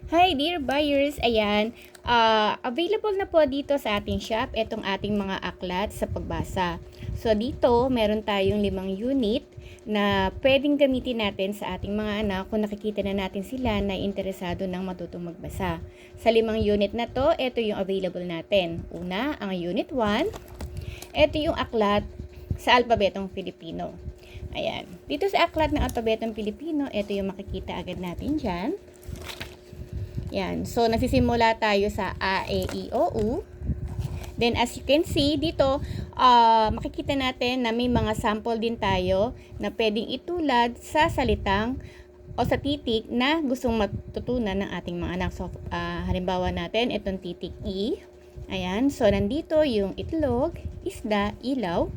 Hi dear buyers, ayan, available na po dito sa ating shop itong ating mga aklat sa pagbasa. So dito, meron tayong 5 unit na pwedeng gamitin natin sa ating mga anak kung nakikita na natin sila na interesado ng matutong magbasa. Sa 5 unit na to, ito yung available natin. Una, ang unit 1, ito yung aklat sa alpabetong Filipino. Ayan, dito sa aklat ng alpabetong Filipino, ito yung makikita agad natin dyan. Yan. So, nagsisimula tayo sa A, E, I, O, U. Then, as you can see, dito, makikita natin na may mga sample din tayo na pwedeng itulad sa salitang o sa titik na gustong matutunan ng ating mga anak. So, halimbawa natin, itong titik E. Ayan. So, nandito yung itlog, isda, ilaw.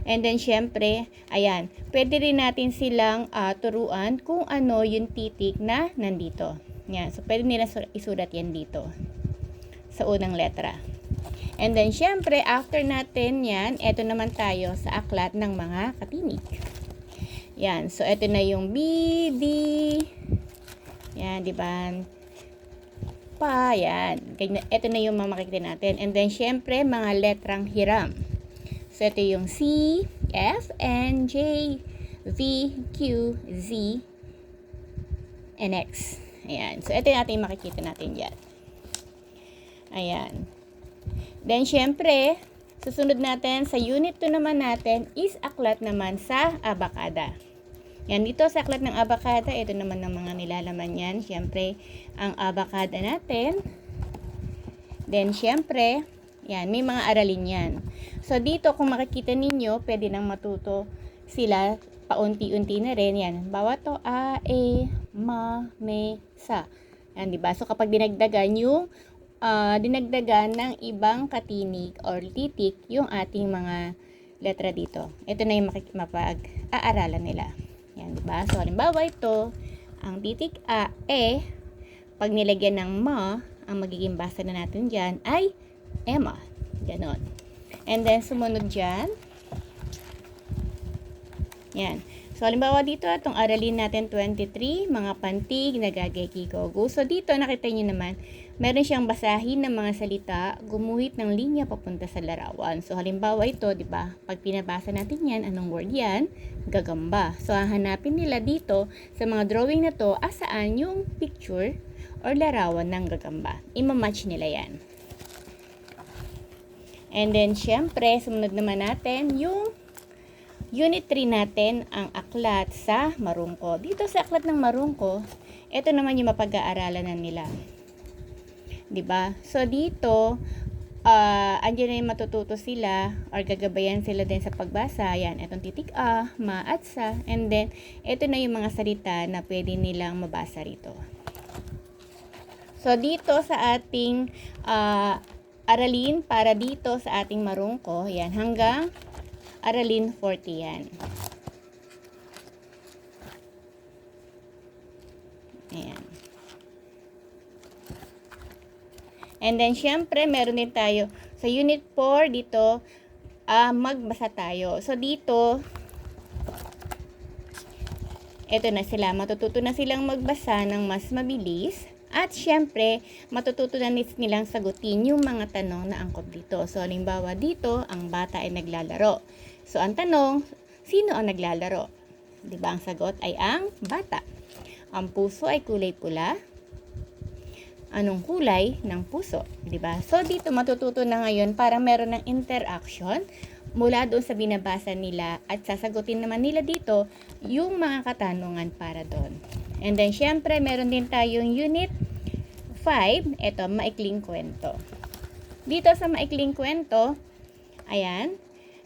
And then, syempre, ayan, pwede rin natin silang turuan kung ano yung titik na nandito. Yan. So, pwede nila isulat yan dito sa unang letra. And then, syempre, after natin yan, eto naman tayo sa aklat ng mga katinig. Yan. So, eto na yung B, D. Yan, di ba? Pa, yan. Eto na yung mga makikita natin. And then, syempre, mga letrang hiram. So, eto yung C, F, N, J, V, Q, Z, and X. Ayan. So, ito yung ating makikita natin dyan. Ayan. Then, syempre, susunod natin sa unit 2 naman natin is aklat naman sa abakada. Yan. Dito sa aklat ng abakada, ito naman ng mga nilalaman yan. Syempre, ang abakada natin. Then, syempre, yan. May mga aralin yan. So, dito, kung makikita ninyo, pwede nang matuto sila paunti-unti na rin. Yan. Bawat to, A, E, Ma, Me, Sa. Yan, diba? So, kapag dinagdagan yung dinagdagan ng ibang katinig or titik yung ating mga letra dito. Ito na yung mapag-aaralan nila. Yan, diba? So, halimbawa ito, ang titik A, E, pag nilagyan ng Ma, ang magiging basa na natin dyan ay Emma. Ganon. And then, sumunod dyan. Yan. So, halimbawa dito, itong aralin natin 23, mga pantig, nagagay, kikogo. So, dito, nakita nyo naman, meron siyang basahin ng mga salita, gumuhit ng linya papunta sa larawan. So, halimbawa ito, di ba? Pag pinabasa natin yan, anong word yan? Gagamba. So, hahanapin nila dito sa mga drawing na to, asaan yung picture or larawan ng gagamba. Ima-match nila yan. And then, syempre, sumunod naman natin yung Unit 3 natin, ang aklat sa marungko. Dito sa aklat ng marungko, ito naman yung mapag-aaralan na nila. 'Di ba? So dito, andyan na yung matututo sila or gagabayan sila din sa pagbasa. Yan, itong titik A, Ma at Sa. And then, ito na yung mga salita na pwede nilang mabasa rito. So dito sa ating aralin para dito sa ating marungko, yan, hanggang aralin 40 yan. Ayan. And then, syempre, meron din tayo sa unit 4 dito, magbasa tayo. So, dito, eto na sila. Matututo na silang magbasa ng mas mabilis. At syempre, matututo na nilang sagutin yung mga tanong na angkop dito. So, halimbawa dito, ang bata ay naglalaro. So, ang tanong, sino ang naglalaro? Diba, ang sagot ay ang bata. Ang puso ay kulay pula. Anong kulay ng puso? Diba? So, dito matututo na ngayon para meron ng interaction mula doon sa binabasa nila at sasagutin naman nila dito yung mga katanungan para doon. And then, syempre, meron din tayong unit 5. Ito, maikling kwento. Dito sa maikling kwento, ayan.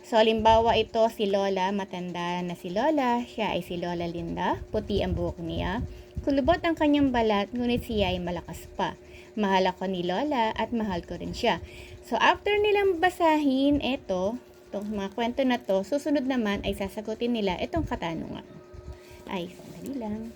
So, halimbawa ito si Lola, matanda na si Lola. Siya ay si Lola Linda. Puti ang buhok niya. Kulubot ang kanyang balat, ngunit siya ay malakas pa. Mahal ako ni Lola at mahal ko rin siya. So, after nilang basahin ito, itong mga kwento na to, susunod naman ay sasagutin nila itong katanungan. Ay, sandali lang.